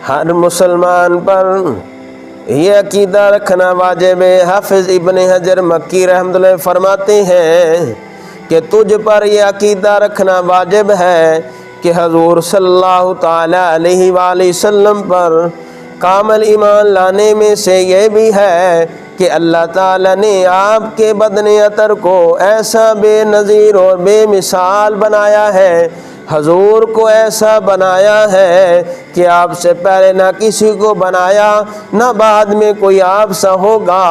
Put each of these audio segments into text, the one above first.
हर मुसलमान पर यह अकीदा रखना वाजिब है। हाफिज़ इब्न हजर मक्की रहमतुल्लाह फरमाते हैं कि तुझ पर यह अकीदा रखना वाजिब है कि हजूर सल्लल्लाहु ताला अलैहि वसल्लम पर कामिल ईमान लाने में से यह भी है कि अल्लाह ताला ने आपके बदन अतर को ऐसा बेनज़ीर और बेमिसाल बनाया है, हजूर को ऐसा बनाया है कि आपसे पहले ना किसी को बनाया ना बाद में कोई आपसा होगा।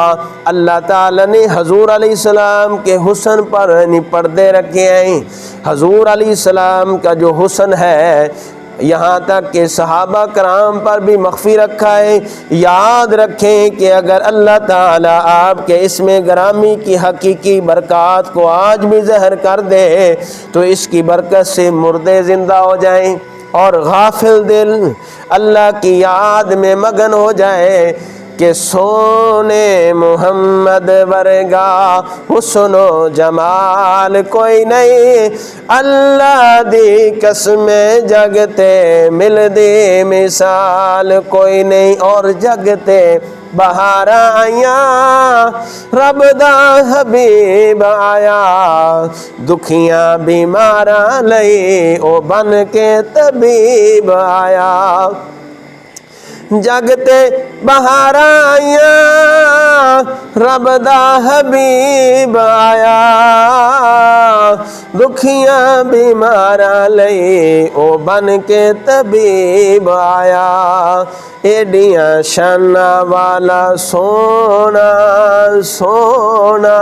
अल्लाह ताला ने हजूर अलैहिस्सलाम के हुस्न पर पर्दे रखे हैं। हजूर अलैहिस्सलाम का जो हुस्न है यहाँ तक कि सहाबा कराम पर भी मख्फी रखा है। याद रखें कि अगर अल्लाह ताला आपके इसमें ग्रामी की हकीकी बरक़ात को आज भी ज़हर कर दे तो इसकी बरकत से मुर्दे ज़िंदा हो जाएं और गाफिल दिल अल्लाह की याद में मगन हो जाए कि सोने मोहम्मद वर्गा हुस्नो जमाल कोई नहीं, अल्लाह दी कसमें जगते मिल दी मिसाल कोई नहीं। और जगते बहारा आया रब दा हबीब आया, दुखियां बीमारा लई ओ बन के तबीब आया। जगते बहारा आया रब दा हबीब आया, दुखियां बीमारा लई ओ बन के तबीब आया। एडियां शाना वाला सोना सोना,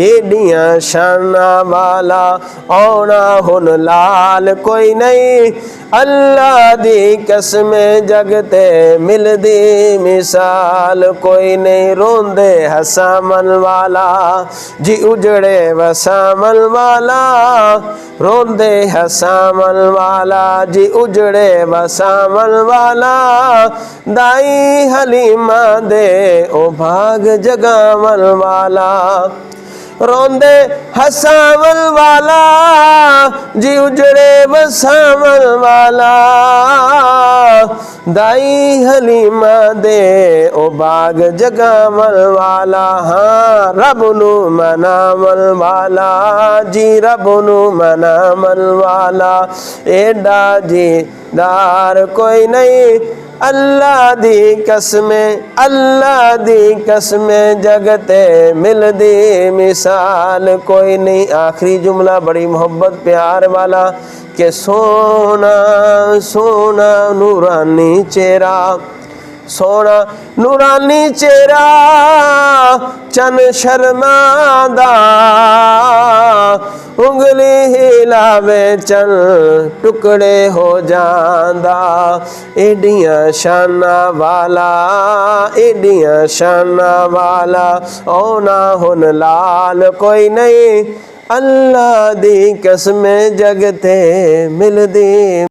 एडियां शाना वाला औना हुन लाल कोई नहीं, अल्लाह दी कसमें जगते मिल दी मिसाल कोई नहीं। रोंदे हसामन वाला जी उजड़े वसामन वाला, रोंदे हसामन वाला जी उजड़े वसामन वाला, दाई हलीमा दे ओ भाग जगावल वाला। रोंदे हसावल वाला जी उजड़े वसावल वाला, दाई हलीमा दे ओ बाग जगावल वाला। हाँ रब नू मनावल वाला जी रब नू मनावल वाला, एडा जी दार कोई नहीं, अल्लाह दी कसमें अल्लाह दी कसमें जगते मिल दी मिसाल कोई नहीं। आखिरी जुमला बड़ी मोहब्बत प्यार वाला कि सोना सोना नूरानी चेहरा, सोना नूरानी चेहरा चन शर्मादा, उंगली हिलावे चल टुकड़े हो जांदा। एडियां शाना वाला एडियां शाना वाला औना हुन लाल कोई नहीं, अल्लाह दी कसमें जगते मिल दी